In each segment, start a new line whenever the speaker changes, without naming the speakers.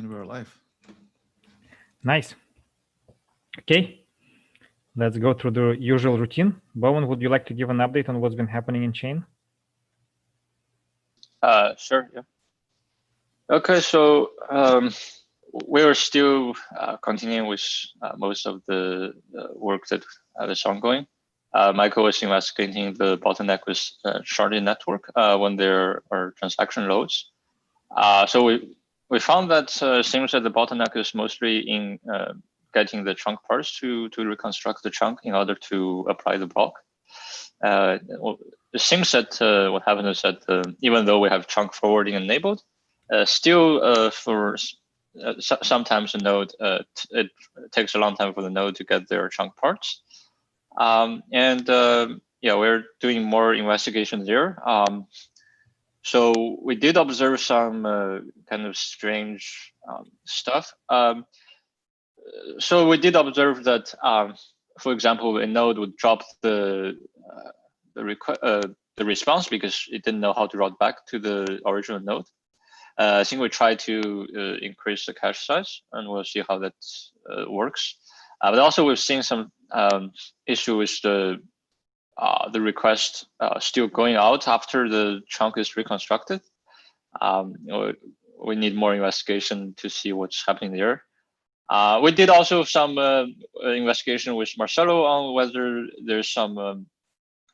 and we're alive.
Nice. Okay, let's go through the usual routine. Bowen, would you like to give an update on what's been happening in chain?
Sure, yeah. Okay, so we're still continuing with most of the work that is ongoing. Michael was investigating the bottleneck with sharded network when there are transaction loads. So we found that seems that the bottleneck is mostly in getting the chunk parts to reconstruct the chunk in order to apply the block. It seems that what happened is that even though we have chunk forwarding enabled, still for sometimes a node, it takes a long time for the node to get their chunk parts. Yeah, we're doing more investigation there. So we did observe some kind of strange stuff. So we did observe that, for example, a node would drop the response because it didn't know how to route back to the original node. I think we tried to increase the cache size, and we'll see how that works. But also, we've seen some issue with the request still going out after the chunk is reconstructed. We need more investigation to see what's happening there. We did also some investigation with Marcelo on whether there's some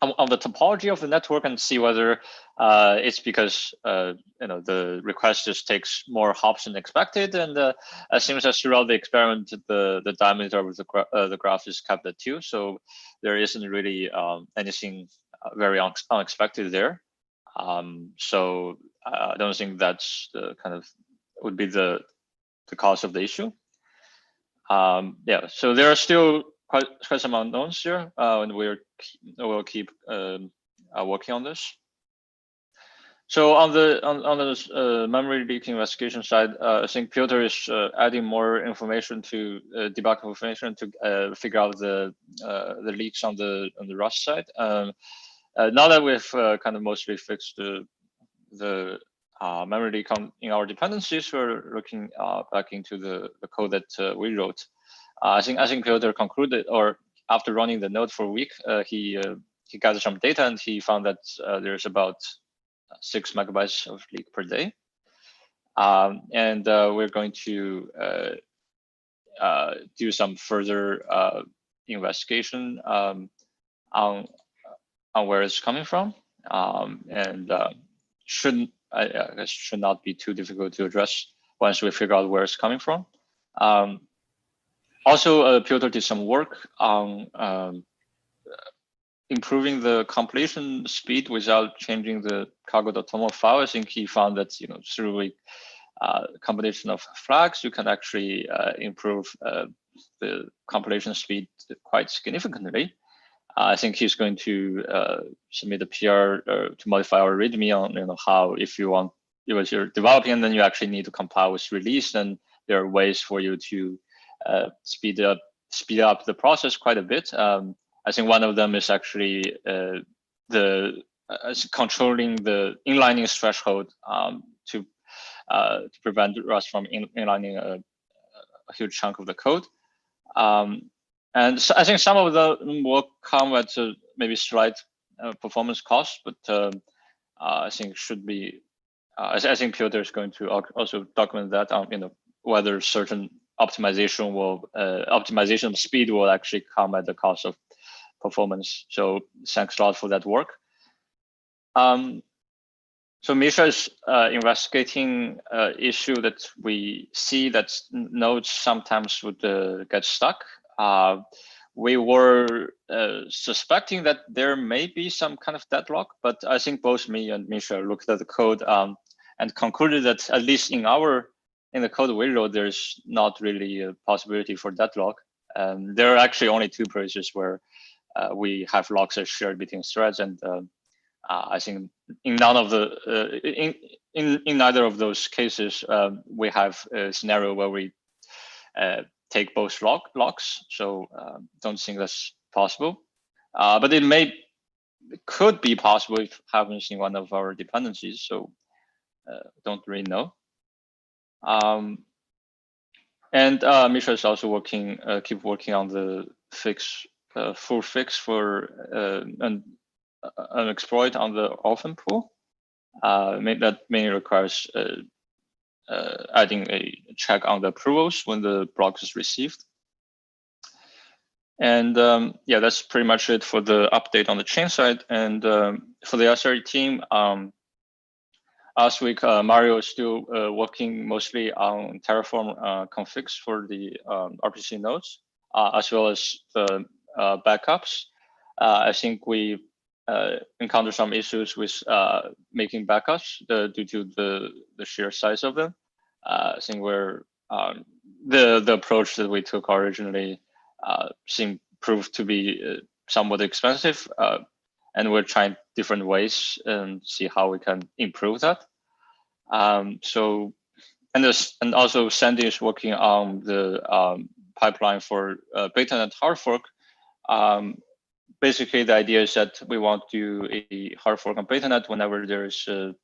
on the topology of the network and see whether it's because the request just takes more hops than expected, and it seems that throughout the experiment the diameter of the graph is kept at 2, so there isn't really anything very unexpected there. So I don't think that's the kind of would be the cause of the issue. Yeah, so there are still quite some unknowns here, and we'll keep working on this. So on the memory leak investigation side, I think Piotr is adding more information to debug information to figure out the leaks on the Rust side. Now that we've kind of mostly fixed the memory leak in our dependencies, we're looking back into the code that we wrote. I think Piotr concluded, or after running the node for a week, he gathered some data and he found that there's about 6 megabytes of leak per day. And we're going to do some further investigation on where it's coming from, and should not be too difficult to address once we figure out where it's coming from. Also, Piotr did some work on improving the compilation speed without changing the cargo.toml file. I think he found that through a combination of flags, you can actually improve the compilation speed quite significantly. I think he's going to submit a PR to modify our README on how if you're developing and then you actually need to compile with release, then there are ways for you to speed up the process quite a bit. I think one of them is actually controlling the inlining threshold to prevent Rust from inlining a huge chunk of the code. And so I think some of them will come at maybe slight performance cost, but I think should be. I think Piotr is going to also document that on whether certain optimization speed will actually come at the cost of performance. So thanks a lot for that work. So Misha is investigating issue that we see that nodes sometimes would get stuck. We were suspecting that there may be some kind of deadlock, but I think both me and Misha looked at the code and concluded that at least in the code we wrote, there's not really a possibility for deadlock. There are actually only 2 places where we have locks that are shared between threads, and I think in none of the in neither of those cases we have a scenario where we take both locks. So don't think that's possible, but it could be possible if it happens in one of our dependencies. So don't really know. And Misha is also keep working on the full fix for an exploit on the orphan pool. That mainly requires adding a check on the approvals when the block is received. And yeah, that's pretty much it for the update on the chain side. And for the SRE team, last week, Mario is still working mostly on Terraform configs for the RPC nodes, as well as the backups. I think we encountered some issues with making backups due to the sheer size of them. I think the approach that we took originally proved to be somewhat expensive, and we're trying different ways and see how we can improve that. So, and also Sandy is working on the pipeline for BetaNet hard fork. Basically, the idea is that we want to do a hard fork on BetaNet whenever there is a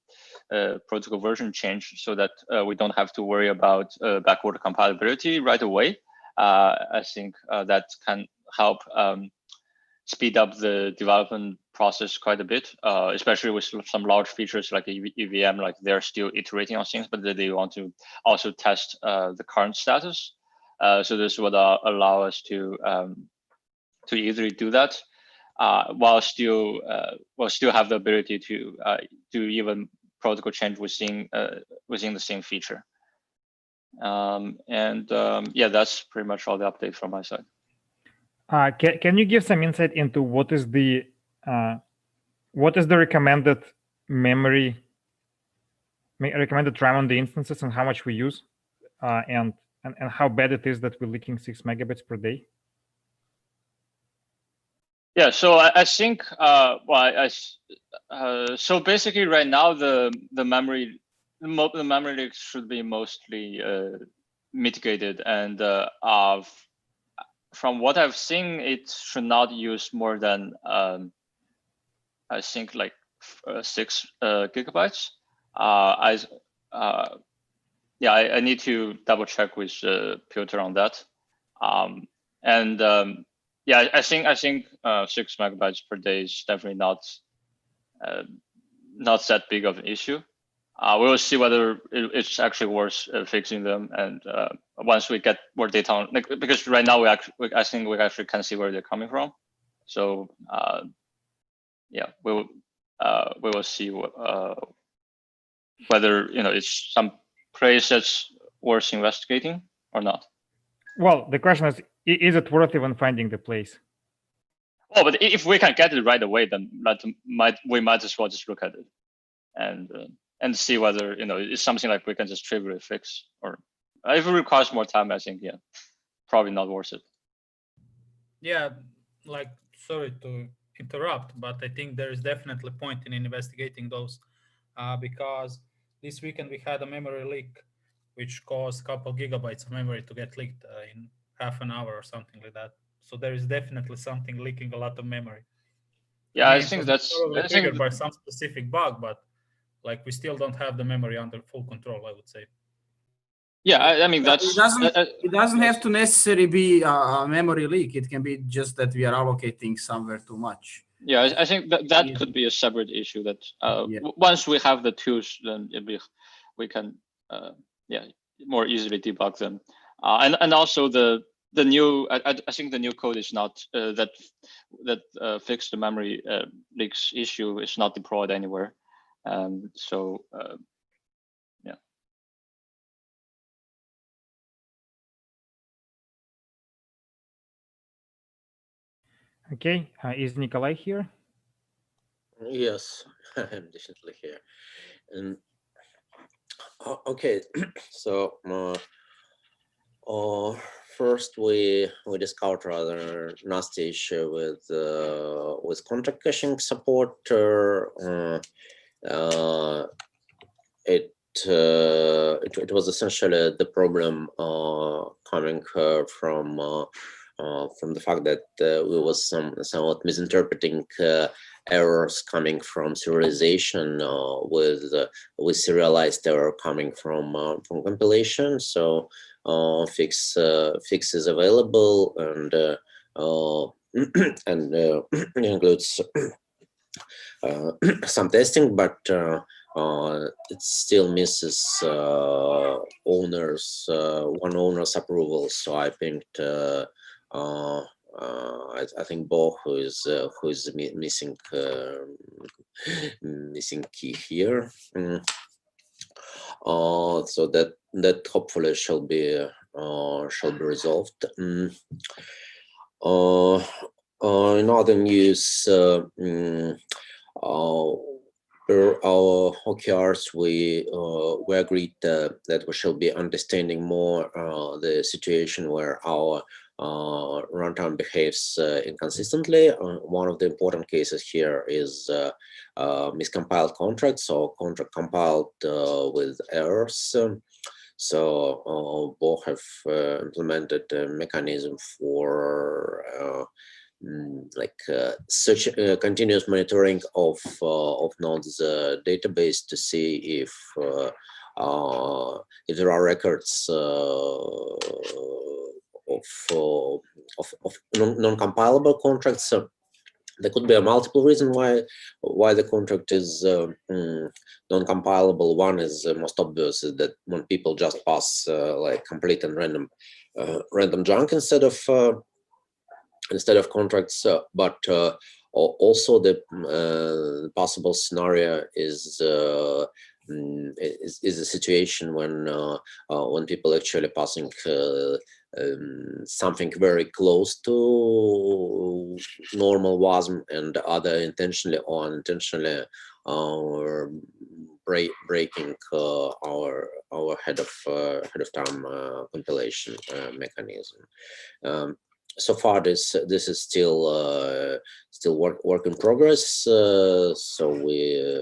protocol version change, so that we don't have to worry about backward compatibility right away. I think that can help speed up the development process quite a bit, especially with some large features like EVM. Like they're still iterating on things, but they want to also test the current status. So this would allow us to easily do that, while still have the ability to do even protocol change within the same feature. Yeah, that's pretty much all the update from my side.
Can you give some insight into what is the recommended memory, recommended RAM on the instances, and how much we use, and how bad it is that we're leaking 6 megabits per day?
Yeah, so I think so basically right now the memory leaks should be mostly mitigated, and from what I've seen, it should not use more than I think like 6 gigabytes. Yeah, I need to double check with Piotr on that. Yeah, I think 6 megabytes per day is definitely not that big of an issue. We will see whether it's actually worth fixing them, and once we get more data on, because right now I think we actually can see where they're coming from. So yeah, we will see whether it's some place that's worth investigating or not.
Well, the question is it worth even finding the place?
Oh, but if we can get it right away, then we might as well just look at it and see whether it's something like we can just trivially fix, or if it requires more time, I think probably not worth it.
Yeah, like, sorry to interrupt, but I think there is definitely a point in investigating those, because this weekend we had a memory leak which caused a couple gigabytes of memory to get leaked in half an hour or something like that. So there is definitely something leaking a lot of memory.
Yeah, I think that's
triggered by some specific bug, but like we still don't have the memory under full control, I would say.
Yeah, I mean that's
it doesn't have to necessarily be a memory leak. It can be just that we are allocating somewhere too much.
Yeah, I think that could be a separate issue that once we have the tools, then we can more easily debug them. And also the new, I think the new code is not that fix the memory leaks issue is not deployed anywhere. So yeah.
Okay, is Nikolai here?
Yes, I'm definitely here. And okay, so first we discovered rather nasty issue with contract caching support. It was essentially the problem coming from from the fact that we was somewhat misinterpreting errors coming from serialization with serialized error coming from compilation. So fix is available, and includes some testing, but it still misses one owner's approval. So I think I think Bo who is missing missing key here. So that hopefully shall be resolved. In other news, per our OKRs, we agreed that we shall be understanding more the situation where our runtime behaves inconsistently. One of the important cases here is miscompiled contracts, or contract compiled with errors. So both have implemented a mechanism for such continuous monitoring of nodes database to see if there are records of non-compilable contracts. So there could be a multiple reason why the contract is non-compilable. One is most obvious, is that when people just pass like complete and random junk instead of contracts, but also the possible scenario is a situation when people actually passing something very close to normal WASM, and other intentionally or unintentionally breaking our ahead of time compilation mechanism. So far, this is still work in progress. So we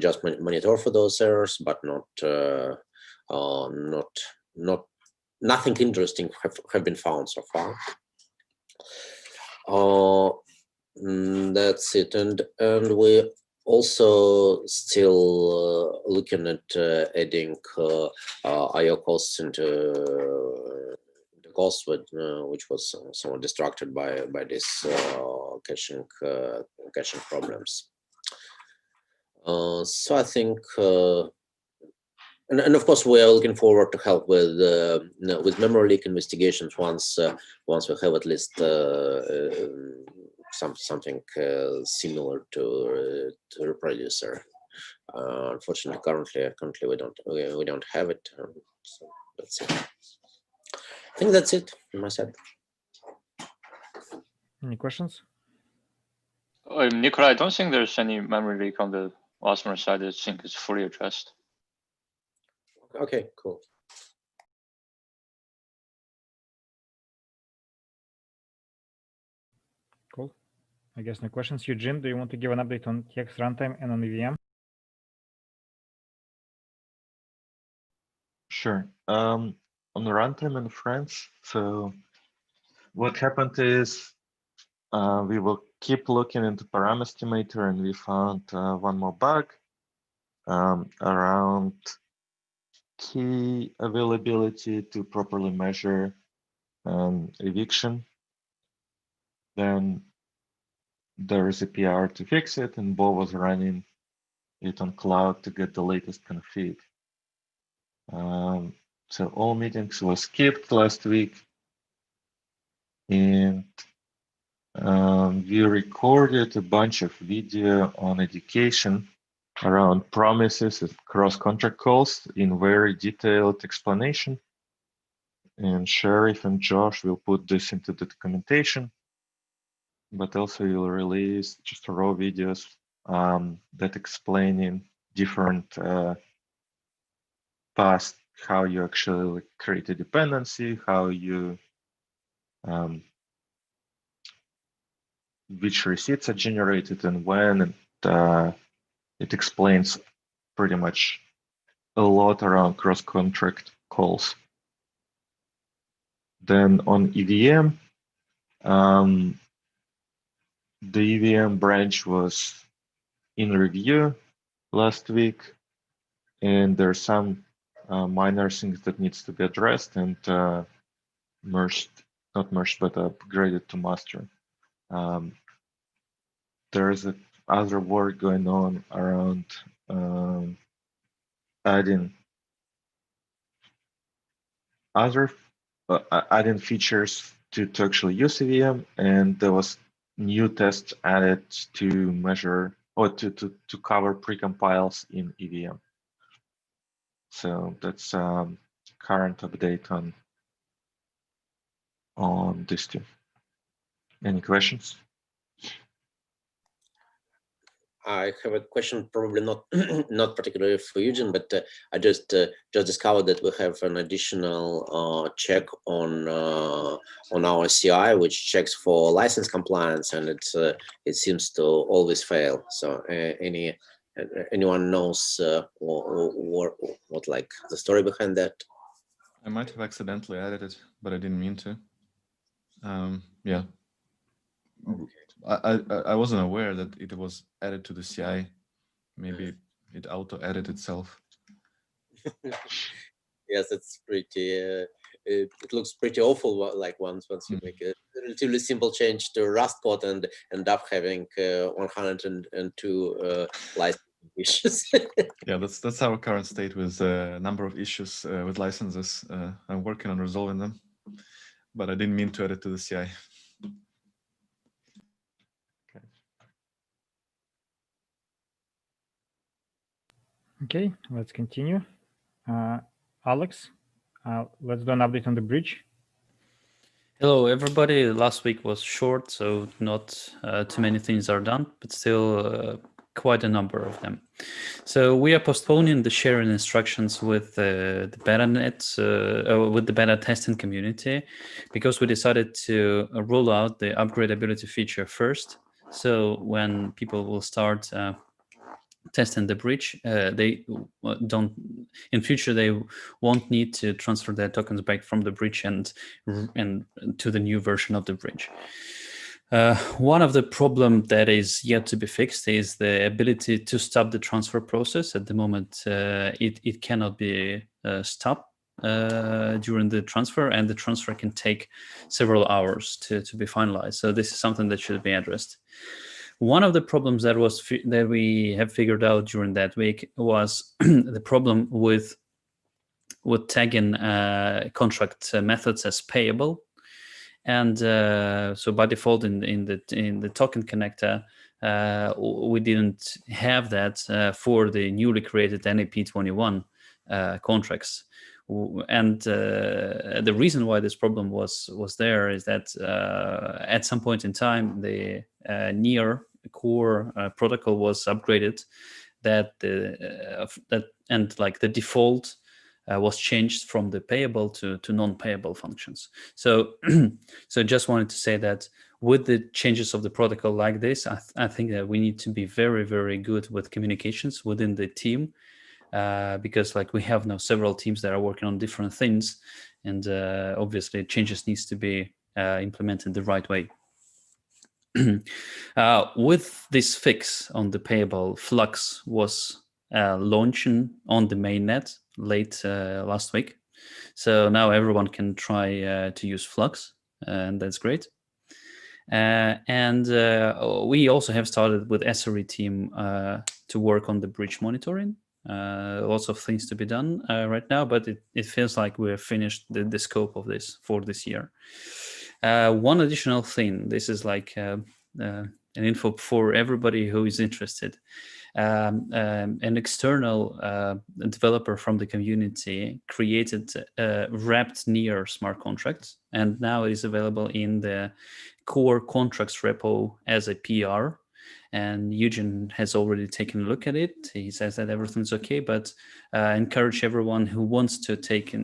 just monitor for those errors, but nothing interesting have been found so far. That's it, and we also still looking at adding IO costs into cost, which was somewhat distracted by this caching problems. So I think, and of course, we are looking forward to help with memory leak investigations once we have at least something similar to reproducer. Unfortunately, currently we don't have it. So that's it. I think that's it on my side.
Any questions?
Nikolai, I don't think there's any memory leak on the Wasmer side. I think it's fully addressed.
Okay, cool.
Cool. I guess no questions. Eugene, do you want to give an update on TX runtime and on EVM?
Sure. On the runtime in France, so what happened is we will keep looking into param estimator, and we found one more bug around key availability to properly measure eviction. Then there is a PR to fix it, and Bo was running it on cloud to get the latest config. So all meetings were skipped last week, and we recorded a bunch of video on education around promises and cross-contract calls in very detailed explanation. And Sheriff and Josh will put this into the documentation, but also you'll release just raw videos that explaining different paths, how you actually create a dependency, how you which receipts are generated and when, and it explains pretty much a lot around cross-contract calls. Then on EVM, The EVM branch was in review last week, and there are some minor things that needs to be addressed and merged, not merged, but upgraded to master. There is other work going on around adding adding features to actually use EVM, and there was new tests added to measure or to cover precompiles in EVM. So that's current update on this too. Any questions?
I have a question, probably not not particularly for Eugene, but I just discovered that we have an additional check on our CI, which checks for license compliance, and it seems to always fail. So anyone knows what like the story behind that?
I might have accidentally added it, but I didn't mean to. Yeah.
Okay.
I wasn't aware that it was added to the CI. Maybe it auto-added itself.
Yes, it's pretty. It looks pretty awful. Like once you make a relatively simple change to Rust code and end up having 102 license issues.
Yeah, that's our current state with a number of issues with licenses. I'm working on resolving them, but I didn't mean to add it to the CI.
Okay, let's continue. Alex, let's do an update on the bridge.
Hello, everybody. Last week was short, so not too many things are done, but still quite a number of them. So we are postponing the sharing instructions with the with the beta testing community, because we decided to roll out the upgradability feature first. So when people will start testing the bridge, they don't in future they won't need to transfer their tokens back from the bridge and to the new version of the bridge. One of the problems that is yet to be fixed is the ability to stop the transfer process. At the moment, it cannot be stopped during the transfer, and the transfer can take several hours to be finalized. So this is something that should be addressed. One of the problems that we have figured out during that week was the problem with tagging contract methods as payable, and so by default in the token connector, we didn't have that for the newly created NAP21 contracts. And the reason why this problem was there is that at some point in time the near core protocol was upgraded, that like the default was changed from the payable to non-payable functions. So so just wanted to say that with the changes of the protocol like this, I think that we need to be very, very good with communications within the team, because like we have now several teams that are working on different things, and obviously changes needs to be implemented the right way. With this fix on the payable, Flux was launching on the mainnet late last week. So now everyone can try to use Flux, and that's great. And we also have started with SRE team to work on the bridge monitoring. Lots of things to be done right now, but it feels like we've finished the scope of this for this year. One additional thing, this is like an info for everybody who is interested. An external developer from the community created wrapped near smart contracts, and now it is available in the core contracts repo as a PR. And Eugene has already taken a look at it. He says that everything's okay, but encourage everyone who wants to take a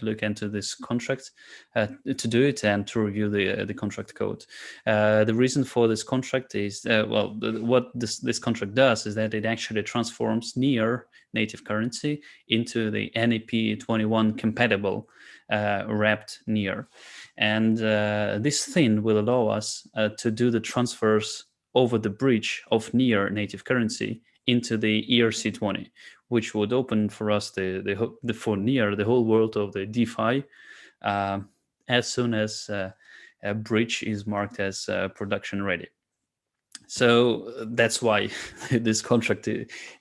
look into this contract to do it and to review the contract code. The reason for this contract is, what this contract does is that it actually transforms near native currency into the NAP21 compatible wrapped near. And this thing will allow us to do the transfers over the bridge of near native currency into the ERC20, which would open for us for near the whole world of the DeFi as soon as a bridge is marked as production ready. So that's why this contract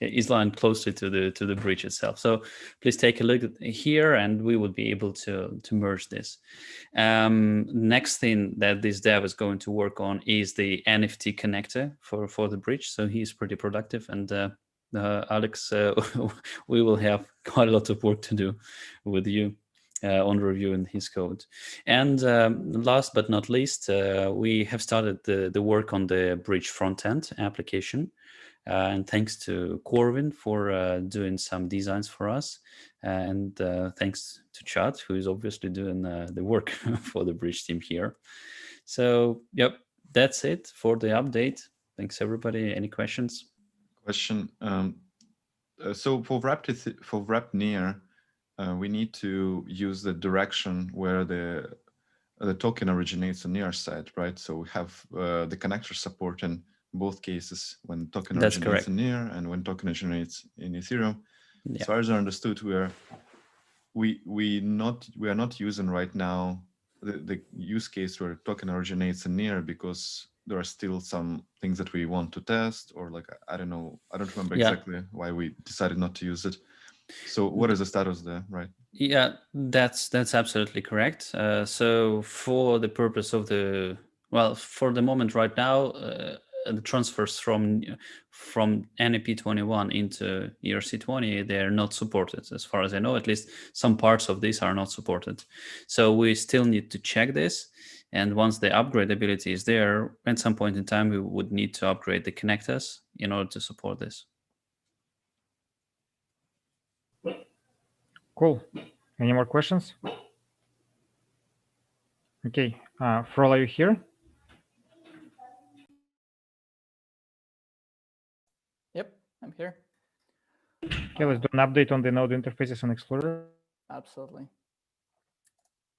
is lined closely to the bridge itself. So please take a look at here, and we will be able to merge this. Next thing that this dev is going to work on is the NFT connector for the bridge. So he's pretty productive, and Alex, we will have quite a lot of work to do with you on reviewing his code. And last but not least, we have started the work on the bridge front-end application. And thanks to Corwin for doing some designs for us. And thanks to Chad, who is obviously doing the work for the bridge team here. So, yep, that's it for the update. Thanks, everybody. Any questions?
Question. So for wrapped near, we need to use the direction where the token originates on near side, right? So we have the connector support in both cases when token
That's
originates
correct.
in near and when token originates in Ethereum.
Yeah.
As far as I understood, we are not using right now the use case where token originates in near because there are still some things that we want to test, or like I don't know, I don't remember exactly why we decided not to use it. So what is the status there, right?
Yeah, that's absolutely correct. So for the purpose of for the moment right now, the transfers from NEP21 into ERC20, they're not supported, as far as I know. At least some parts of this are not supported. So we still need to check this. And once the upgrade ability is there, at some point in time, we would need to upgrade the connectors in order to support this.
Cool. Any more questions? Okay, Frol, are you here?
Yep, I'm here.
Okay, let's do an update on the node interfaces on Explorer.
Absolutely.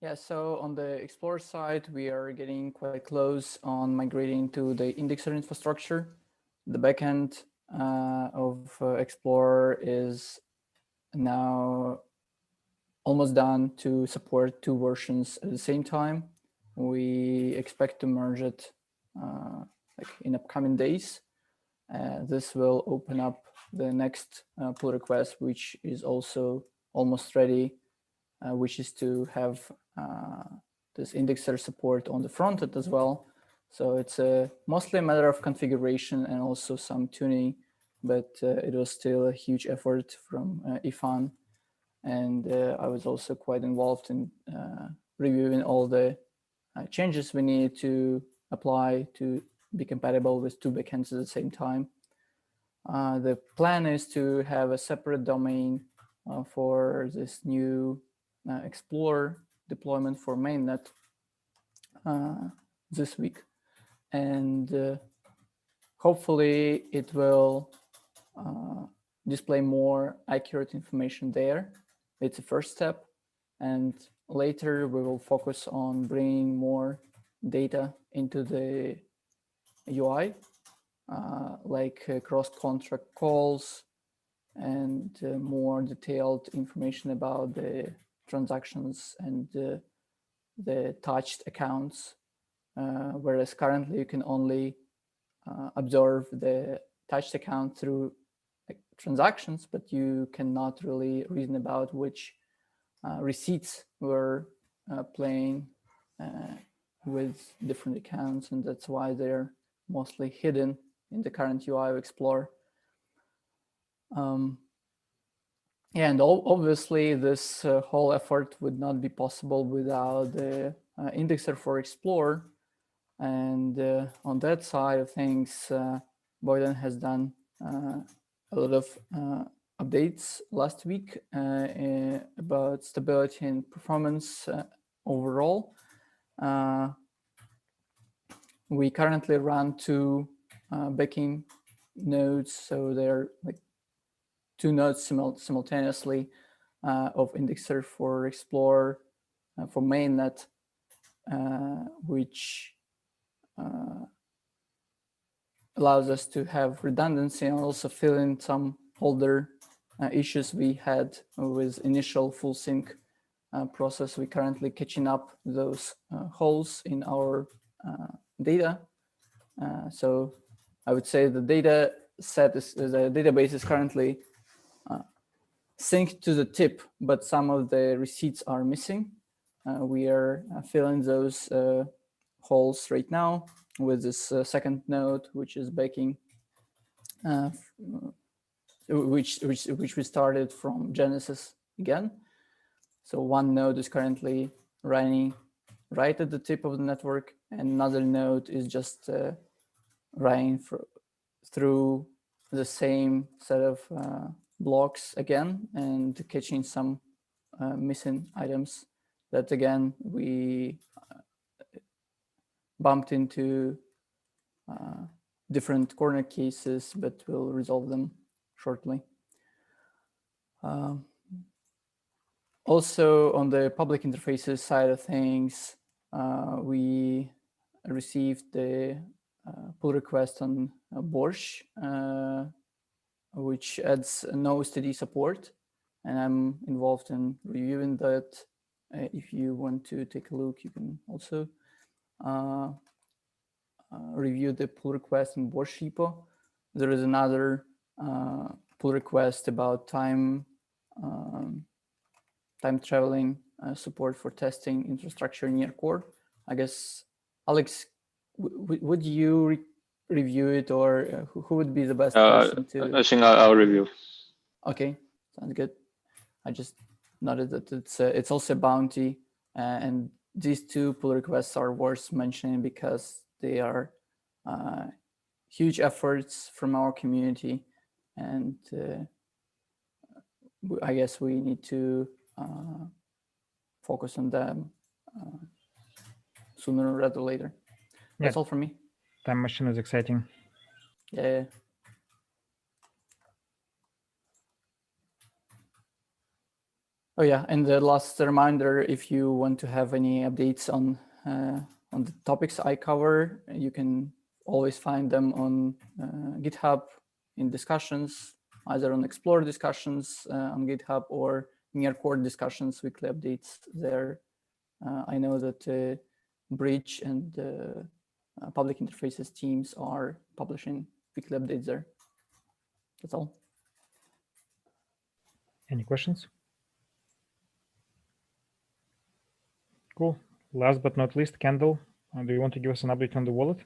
Yeah, so on the Explorer side, we are getting quite close on migrating to the indexer infrastructure. The backend of Explorer is now almost done to support two versions at the same time. We expect to merge it in upcoming days. This will open up the next pull request, which is also almost ready, which is to have this indexer support on the front end as well. So it's mostly a matter of configuration and also some tuning, but it was still a huge effort from Ifan. And I was also quite involved in reviewing all the changes we need to apply to be compatible with two backends at the same time. The plan is to have a separate domain for this new Explorer deployment for mainnet this week. And hopefully it will display more accurate information there. It's a first step. And later we will focus on bringing more data into the UI, like cross-contract calls and more detailed information about the transactions and the touched accounts, whereas currently you can only observe the touched account through transactions, but you cannot really reason about which receipts were playing with different accounts, and that's why they're mostly hidden in the current UI of Explorer. And obviously this whole effort would not be possible without the indexer for Explorer. And on that side of things, Bowen has done a lot of updates last week about stability and performance overall. We currently run two backing nodes, so they're like two nodes simultaneously of indexer for Explorer for mainnet, which allows us to have redundancy and also fill in some older issues we had with initial full sync process. We're currently catching up those holes in our data. So I would say the data set is the database is currently synced to the tip, but some of the receipts are missing. We are filling those holes right now with this second node, which is baking, which we started from Genesis again. So one node is currently running right at the tip of the network, and another node is just running through the same set of blocks again and catching some missing items that again we bumped into different corner cases, but we'll resolve them shortly. Also on the public interfaces side of things, we received the pull request on Borscht, which adds no STD support, and I'm involved in reviewing that. If you want to take a look, you can also review the pull request in Borscht repo. There is another pull request about time traveling support for testing infrastructure near core. I guess, Alex, would you review it, or who would be the best person to?
I think I'll review.
Okay, sounds good. I just noted that it's also a bounty, and these two pull requests are worth mentioning because they are huge efforts from our community, and I guess we need to focus on them sooner rather than later. That's all from me.
Time machine is exciting.
Yeah. Oh yeah, and the last reminder: if you want to have any updates on the topics I cover, you can always find them on GitHub in discussions, either on Explore discussions on GitHub or near core discussions, weekly updates there. I know that Bridge and public interfaces teams are publishing weekly updates there. That's all.
Any questions? Cool. Last but not least, Kendall, do you want to give us an update on the wallet?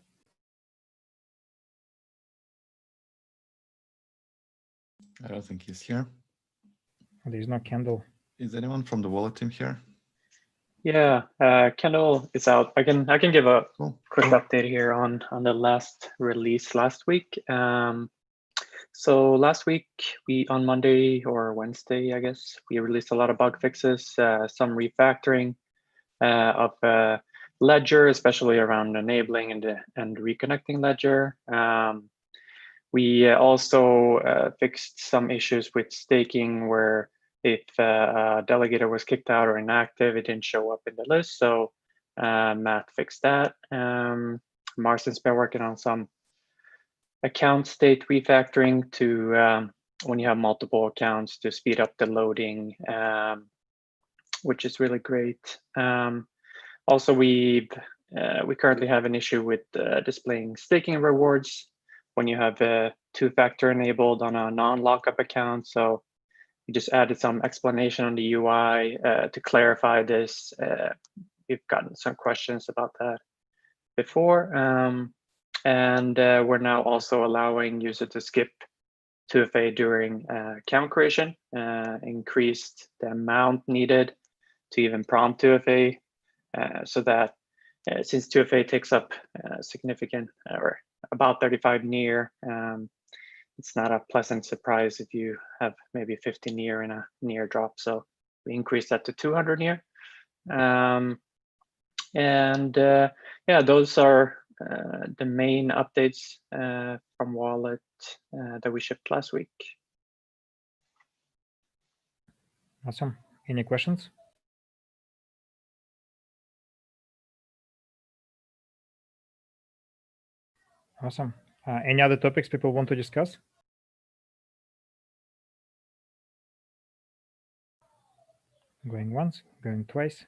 I don't think he's here.
There's no Kendall.
Is anyone from the wallet team here?
Yeah, Kendall is out. I can give a quick update here on the last release last week. So last week, on Monday or Wednesday, I guess, we released a lot of bug fixes, some refactoring of Ledger, especially around enabling and reconnecting Ledger. We also fixed some issues with staking where if a delegator was kicked out or inactive, it didn't show up in the list. So Matt fixed that. Marston's been working on some account state refactoring to when you have multiple accounts to speed up the loading, which is really great. Also, we currently have an issue with displaying staking rewards when you have two-factor enabled on a non-lockup account. So we just added some explanation on the UI to clarify this. We've gotten some questions about that before. And we're now also allowing users to skip 2FA during account creation, increased the amount needed to even prompt 2FA, so that since 2FA takes up significant or about 35 near, it's not a pleasant surprise if you have maybe 50 near in a near drop. So we increased that to 200 near. Yeah, those are the main updates from Wallet that we shipped last week.
Awesome. Any questions? Awesome. Any other topics people want to discuss? Going once, going twice.